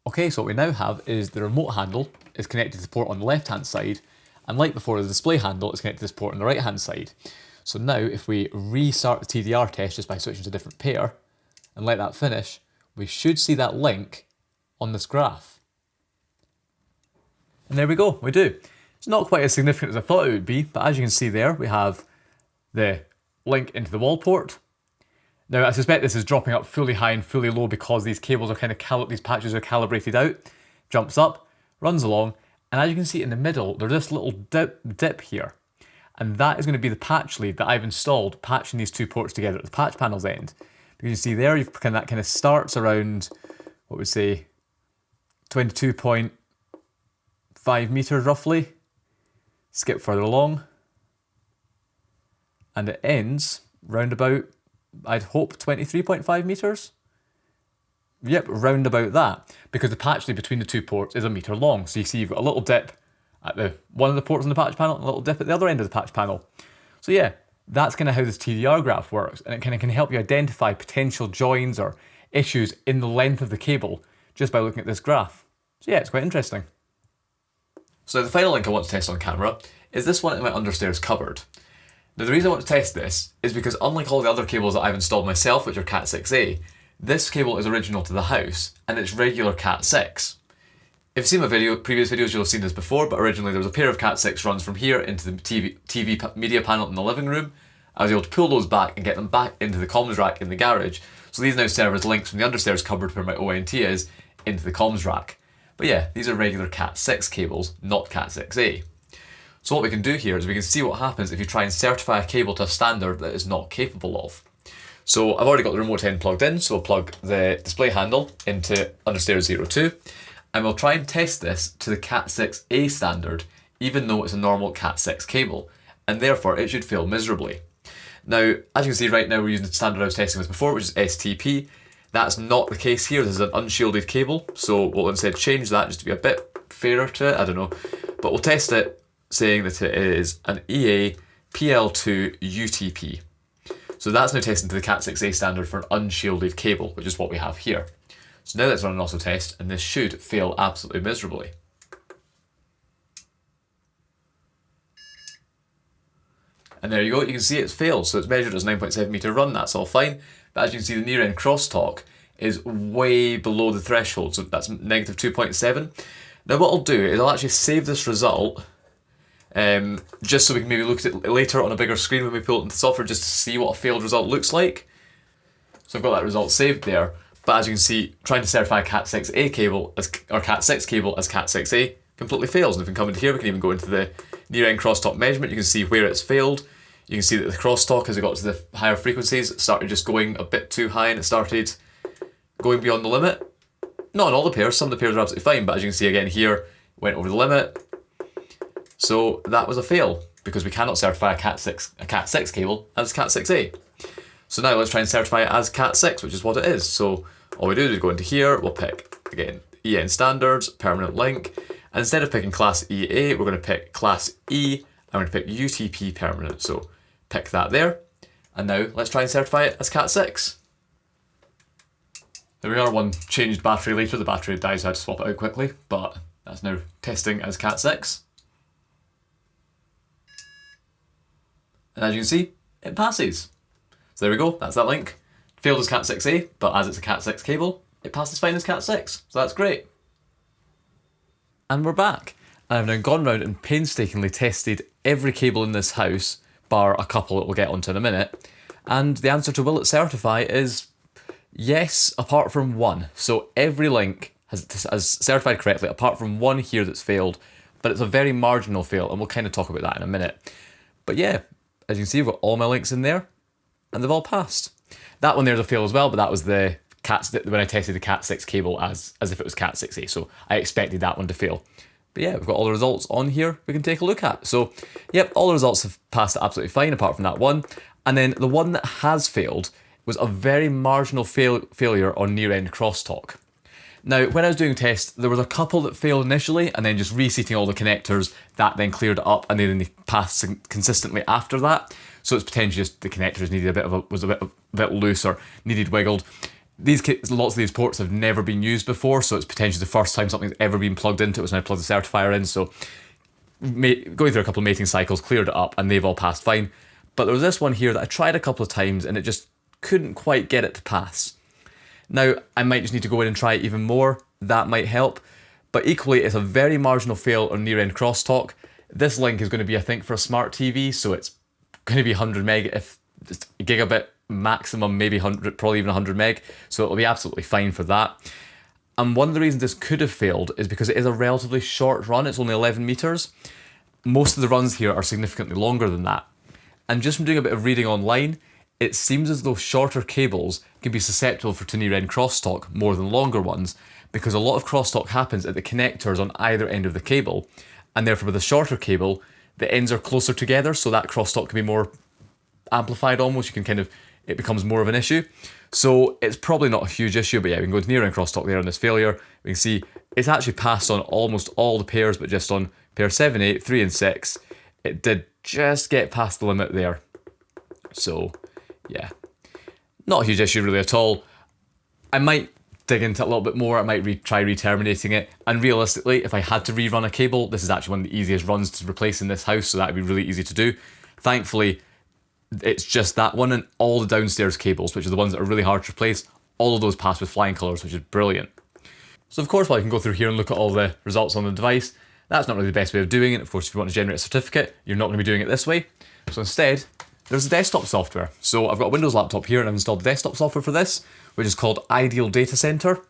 Okay, so what we now have is the remote handle is connected to the port on the left-hand side, and like before, the display handle is connected to this port on the right-hand side. So now, if we restart the TDR test just by switching to a different pair, and let that finish, we should see that link on this graph. And there we go, we do. It's not quite as significant as I thought it would be, but as you can see there, we have the link into the wall port. Now I suspect this is dropping up fully high and fully low because these cables are kind of these patches are calibrated out. Jumps up, runs along, and as you can see in the middle, there's this little dip here. And that is going to be the patch lead that I've installed, patching these two ports together at the patch panel's end. Because you see there, that kind of starts around, what we say, 22.5 meters roughly. skip further along, and it ends round about, I'd hope, 23.5 meters. Yep, round about that, because the patch between the two ports is a meter long. So you see you've got a little dip at one of the ports on the patch panel, and a little dip at the other end of the patch panel. So yeah, that's kind of how this TDR graph works, and it kind of can help you identify potential joins or issues in the length of the cable just by looking at this graph. So yeah, it's quite interesting. So the final link I want to test on camera is this one in my understairs cupboard. Now the reason I want to test this is because unlike all the other cables that I've installed myself, which are Cat6a, this cable is original to the house and it's regular Cat6. If you've seen my previous videos, you'll have seen this before, but originally there was a pair of Cat6 runs from here into the TV media panel in the living room. I was able to pull those back and get them back into the comms rack in the garage. So these now serve as links from the understairs cupboard where my ONT is into the comms rack. But yeah, these are regular Cat6 cables, not Cat6a. So what we can do here is we can see what happens if you try and certify a cable to a standard that it's not capable of. So I've already got the remote end plugged in, so we'll plug the display handle into understairs 02, and we'll try and test this to the Cat6a standard, even though it's a normal Cat6 cable, and therefore it should fail miserably. Now, as you can see right now, we're using the standard I was testing with before, which is STP. That's not the case here. This is an unshielded cable, so we'll instead change that just to be a bit fairer to it, I don't know. But we'll test it saying that it is an EA PL2 UTP. So that's now testing to the Cat6a standard for an unshielded cable, which is what we have here. So now let's run an auto test, and this should fail absolutely miserably. And there you go, you can see it's failed. So it's measured as 9.7 meter run, that's all fine. But as you can see, the near end crosstalk is way below the threshold, so that's negative 2.7. Now what I'll do is I'll actually save this result, just so we can maybe look at it later on a bigger screen when we pull it into the software, just to see what a failed result looks like. So I've got that result saved there. But as you can see, trying to certify a Cat6a cable or Cat6 cable as Cat6a completely fails. And if we can come into here, we can even go into the near end crosstalk measurement. You can see where it's failed. You can see that the crosstalk, as it got to the higher frequencies, it started just going a bit too high and it started going beyond the limit. Not on all the pairs, some of the pairs are absolutely fine, but as you can see again here, went over the limit. So that was a fail, because we cannot certify a Cat6 cable as Cat6a. So now let's try and certify it as Cat6, which is what it is. So all we do is go into here, we'll pick, again, EN standards, permanent link. And instead of picking class EA, we're going to pick class E, and we're going to pick UTP permanent. So pick that there. And now let's try and certify it as Cat6. There we are, one changed battery later. The battery died, so I had to swap it out quickly, but that's now testing as Cat6. And as you can see, it passes. So there we go, that's that link. Failed as Cat6a, but as it's a Cat6 cable, it passes fine as Cat6, so that's great. And we're back. And I've now gone round and painstakingly tested every cable in this house, bar a couple that we'll get onto in a minute. And the answer to will it certify is yes, apart from one. So every link has certified correctly, apart from one here that's failed, but it's a very marginal fail, and we'll kind of talk about that in a minute. But yeah, as you can see, I've got all my links in there, and they've all passed. That one there's a fail as well, but that was the when I tested the Cat6 cable as if it was Cat6a, so I expected that one to fail. But yeah, we've got all the results on here we can take a look at. So yep, all the results have passed absolutely fine apart from that one. And then the one that has failed was a very marginal failure on near-end crosstalk. Now, when I was doing tests, there was a couple that failed initially, and then just reseating all the connectors, that then cleared it up, and then they passed consistently after that. So it's potentially just the connectors needed was a bit loose or needed wiggled. Lots of these ports have never been used before, so it's potentially the first time something's ever been plugged into it was when I plugged the certifier in. So going through a couple of mating cycles, cleared it up, and they've all passed fine. But there was this one here that I tried a couple of times, and it just couldn't quite get it to pass. Now, I might just need to go in and try it even more. That might help. But equally, it's a very marginal fail on near-end crosstalk. This link is going to be, I think, for a smart TV, so it's going to be 100 meg, if just a gigabit maximum, maybe 100, probably even 100 meg. So it'll be absolutely fine for that. And one of the reasons this could have failed is because it is a relatively short run. It's only 11 meters. Most of the runs here are significantly longer than that. And just from doing a bit of reading online, it seems as though shorter cables can be susceptible to near-end crosstalk more than longer ones, because a lot of crosstalk happens at the connectors on either end of the cable, and therefore with a shorter cable, the ends are closer together, so that crosstalk can be more amplified almost. You can kind of, it becomes more of an issue. So it's probably not a huge issue, but yeah, we can go to near end crosstalk there on this failure. We can see it's actually passed on almost all the pairs, but just on pair 7, 8, 3 and 6, it did just get past the limit there. So yeah, not a huge issue really at all. I might dig into it a little bit more. I might try re-terminating it. And realistically, if I had to rerun a cable, this is actually one of the easiest runs to replace in this house, so that would be really easy to do. Thankfully, it's just that one and all the downstairs cables, which are the ones that are really hard to replace. All of those pass with flying colours, which is brilliant. So of course, while I can go through here and look at all the results on the device, that's not really the best way of doing it. Of course, if you want to generate a certificate, you're not going to be doing it this way. So instead, there's the desktop software. So I've got a Windows laptop here and I've installed the desktop software for this, which is called Ideal Data Center.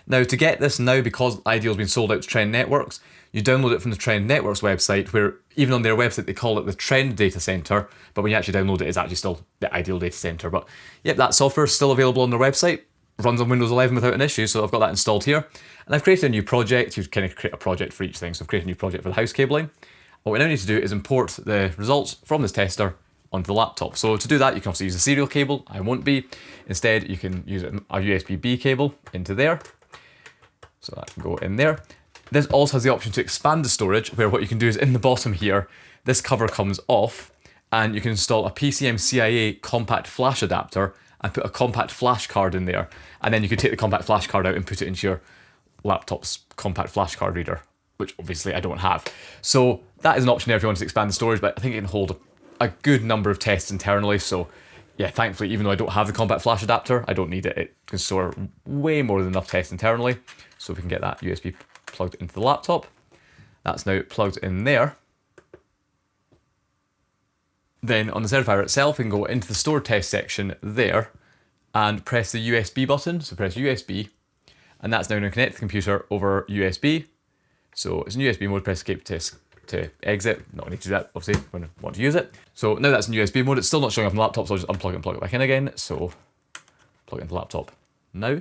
Now to get this now, because Ideal's been sold out to Trend Networks, you download it from the Trend Networks website, where even on their website they call it the Trend Data Center, but when you actually download it, it's actually still the Ideal Data Center. But yep, that software is still available on their website, runs on Windows 11 without an issue, so I've got that installed here. And I've created a new project. You kind of create a project for each thing, so I've created a new project for the house cabling. What we now need to do is import the results from this tester onto the laptop. So to do that, you can also use a serial cable. I won't be. Instead, you can use a USB-B cable into there. So that can go in there. This also has the option to expand the storage, where what you can do is in the bottom here, this cover comes off and you can install a PCM-CIA compact flash adapter and put a compact flash card in there. And then you can take the compact flash card out and put it into your laptop's compact flash card reader, which obviously I don't have. So that is an option there if you want to expand the storage, but I think it can hold a good number of tests internally. So yeah, thankfully, even though I don't have the compact flash adapter, I don't need it. It can store way more than enough tests internally. So we can get that USB plugged into the laptop. That's now plugged in there. Then on the Certifier itself, we can go into the store test section there and press the USB button. So press USB, and that's now going to connect the computer over USB. So it's in USB mode, press escape to exit. Not need to do that, obviously, when I want to use it. So now that's in USB mode. It's still not showing up on the laptop, so I'll just unplug it and plug it back in again. So plug it into the laptop now.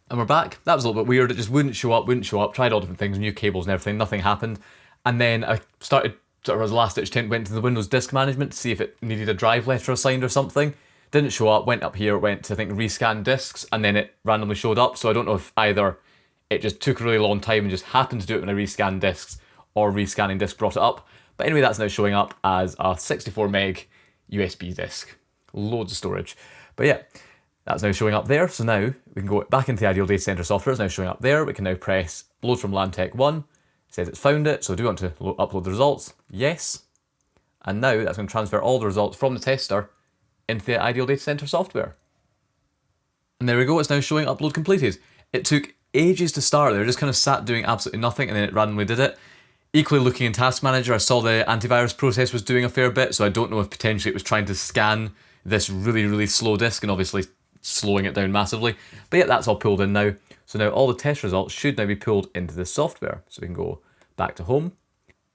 And we're back. That was a little bit weird. It just wouldn't show up. Tried all different things, new cables and everything. Nothing happened. And then I started, sort of as a last ditch attempt, went to the Windows Disk Management to see if it needed a drive letter assigned or something. Didn't show up. Went up here, went to, I think, rescan disks, and then it randomly showed up. So I don't know if either it just took a really long time and just happened to do it when I rescanned disks, or rescanning disk brought it up. But anyway, that's now showing up as a 64 meg USB disk. Loads of storage. But yeah, that's now showing up there. So now we can go back into the Ideal Data Center software. It's now showing up there. We can now press load from LANTech 1. It says it's found it. So do we want to upload the results? Yes. And now that's going to transfer all the results from the tester into the Ideal Data Center software. And there we go. It's now showing upload completed. It took ages to start there. Just kind of sat doing absolutely nothing, and then it randomly did it. Equally, looking in Task Manager, I saw the antivirus process was doing a fair bit, so I don't know if potentially it was trying to scan this really, really slow disk and obviously slowing it down massively. But yeah, that's all pulled in now. So now all the test results should now be pulled into this software. So we can go back to home.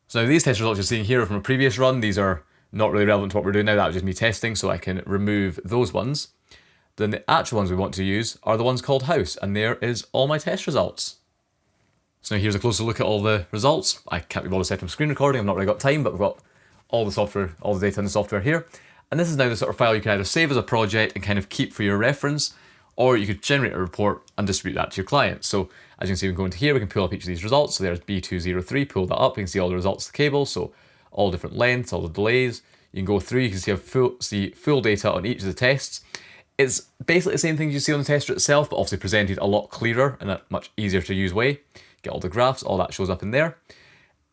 So now these test results you're seeing here are from a previous run. These are not really relevant to what we're doing now. That was just me testing, so I can remove those ones. Then the actual ones we want to use are the ones called house, and there is all my test results. So now here's a closer look at all the results. I can't be bothered setting up screen recording, I've not really got time, but we've got all the software, all the data in the software here. And this is now the sort of file you can either save as a project and kind of keep for your reference, or you could generate a report and distribute that to your client. So as you can see, we can go into here, we can pull up each of these results. So there's B203, pull that up, you can see all the results of the cable, so all different lengths, all the delays. You can go through, you can see full data on each of the tests. It's basically the same thing you see on the tester itself, but obviously presented a lot clearer and a much easier to use way. Get all the graphs, all that shows up in there.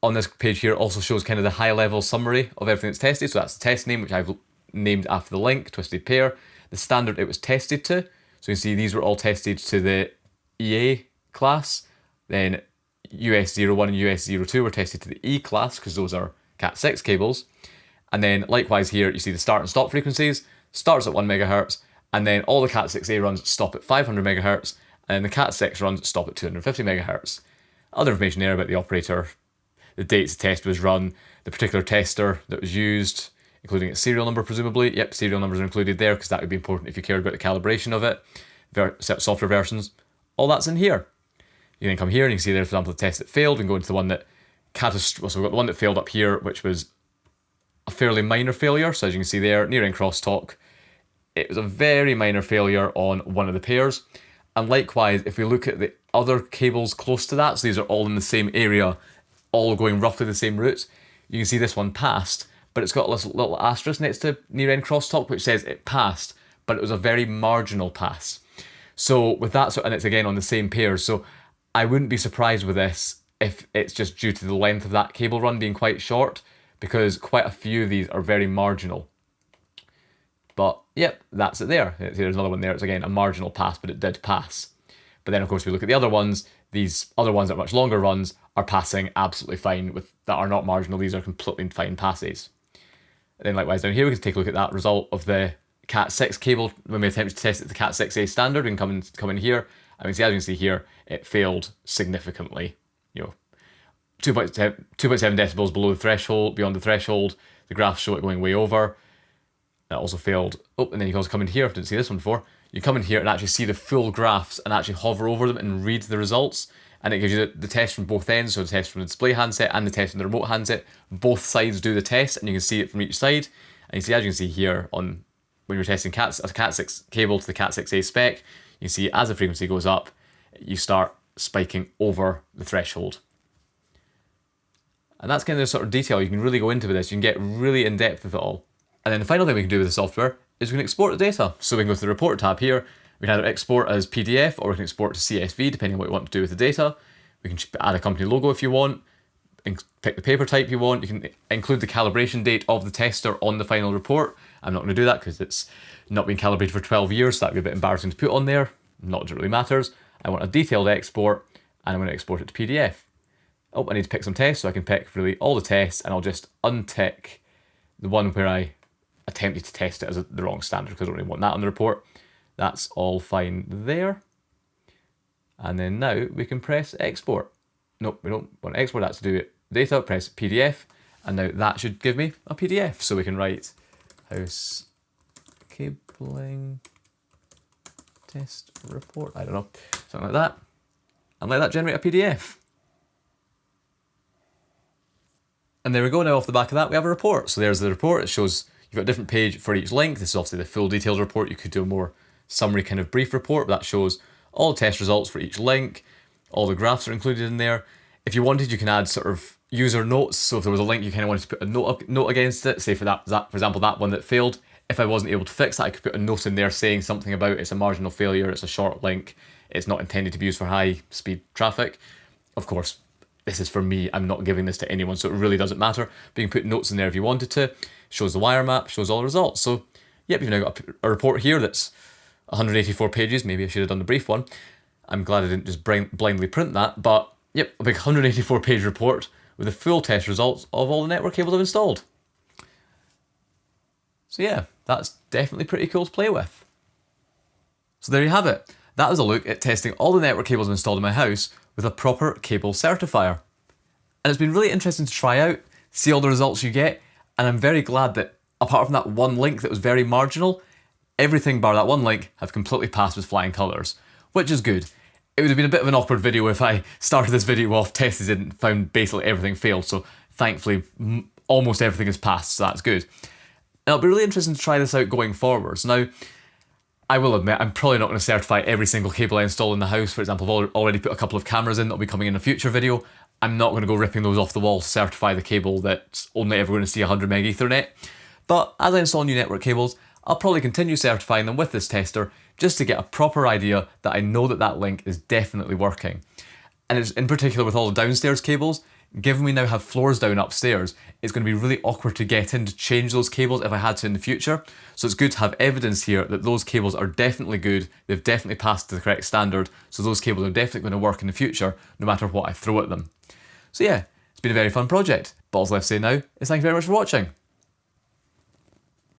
On this page here, it also shows kind of the high level summary of everything that's tested. So that's the test name, which I've named after the link, twisted pair, the standard it was tested to. So you can see these were all tested to the EA class. Then US01 and US02 were tested to the E class, because those are Cat6 cables. And then likewise here, you see the start and stop frequencies. Starts at 1 megahertz, and then all the Cat6A runs stop at 500 megahertz, and the Cat6 runs stop at 250 megahertz. Other information there about the operator, the dates the test was run, the particular tester that was used, including its serial number presumably. Yep, serial numbers are included there because that would be important if you cared about the calibration of it. Software versions, all that's in here. You then come here and you can see there, for example, the test that failed, and go into the one that so we've got the one that failed up here, which was a fairly minor failure. So as you can see there, near end crosstalk, it was a very minor failure on one of the pairs. And likewise, if we look at the other cables close to that, so these are all in the same area, all going roughly the same route, you can see this one passed, but it's got a little asterisk next to near end crosstalk, which says it passed, but it was a very marginal pass. So with that, and it's again on the same pair, so I wouldn't be surprised with this if it's just due to the length of that cable run being quite short, because quite a few of these are very marginal. But yep, that's it there. There's another one there. It's again a marginal pass, but it did pass. But then of course we look at the other ones. These other ones that are much longer runs are passing absolutely fine, with that are not marginal. These are completely fine passes. And then likewise down here we can take a look at that result of the Cat6 cable when we attempt to test it at the Cat6A standard. We can come in here, and we can see, as you can see here, it failed significantly. 2.7 decibels below the threshold, beyond the threshold. The graphs show it going way over. That also failed. Oh, and then you can also come in here, if you didn't see this one before. You come in here and actually see the full graphs and actually hover over them and read the results. And it gives you the test from both ends, so the test from the display handset and the test from the remote handset. Both sides do the test, and you can see it from each side. And you see, as you can see here, when you're testing a Cat6 cable to the Cat6A spec, you can see as the frequency goes up, you start spiking over the threshold. And that's kind of the sort of detail you can really go into with this. You can get really in depth with it all. And then the final thing we can do with the software is we can export the data. So we can go to the report tab here. We can either export as PDF or we can export to CSV, depending on what you want to do with the data. We can add a company logo if you want, and pick the paper type you want. You can include the calibration date of the tester on the final report. I'm not going to do that because it's not been calibrated for 12 years, so that would be a bit embarrassing to put on there. Not that it really matters. I want a detailed export, and I'm going to export it to PDF. Oh, I need to pick some tests, so I can pick really all the tests, and I'll just untick the one where I attempted to test it as the wrong standard, because I don't really want that on the report. That's all fine there. And then now we can press export. Nope, we don't want to export that to do it. Data, press PDF, and now that should give me a PDF. So we can write house cabling test report, I don't know, something like that, and let that generate a PDF. And there we go. Now off the back of that we have a report. So there's the report. It shows you've got a different page for each link. This is obviously the full detailed report. You could do a more summary kind of brief report, but that shows all the test results for each link. All the graphs are included in there. If you wanted, you can add sort of user notes. So if there was a link you kind of wanted to put a note against it, say for example that one that failed, if I wasn't able to fix that, I could put a note in there saying something about it's a marginal failure, it's a short link, it's not intended to be used for high speed traffic. Of course, this is for me, I'm not giving this to anyone, so it really doesn't matter. But you can put notes in there if you wanted to. Shows the wire map, shows all the results. So yep, you've now got a report here that's 184 pages. Maybe I should have done the brief one. I'm glad I didn't just blindly print that, but yep, a big 184 page report with the full test results of all the network cables I've installed. So yeah, that's definitely pretty cool to play with. So there you have it. That was a look at testing all the network cables I've installed in my house with a proper cable certifier. And it's been really interesting to try out, see all the results you get, and I'm very glad that apart from that one link that was very marginal, everything bar that one link have completely passed with flying colours, which is good. It would have been a bit of an awkward video if I started this video off, tested it and found basically everything failed, so thankfully almost everything has passed, so that's good. And it'll be really interesting to try this out going forwards. Now, I will admit, I'm probably not going to certify every single cable I install in the house. For example, I've already put a couple of cameras in that'll be coming in a future video. I'm not going to go ripping those off the wall to certify the cable that's only ever going to see 100 meg Ethernet. But as I install new network cables, I'll probably continue certifying them with this tester just to get a proper idea that I know that that link is definitely working. And it's in particular with all the downstairs cables, given we now have floors down upstairs, it's going to be really awkward to get in to change those cables if I had to in the future. So it's good to have evidence here that those cables are definitely good, they've definitely passed to the correct standard, so those cables are definitely going to work in the future, no matter what I throw at them. So yeah, it's been a very fun project. But all left to say now is thank you very much for watching.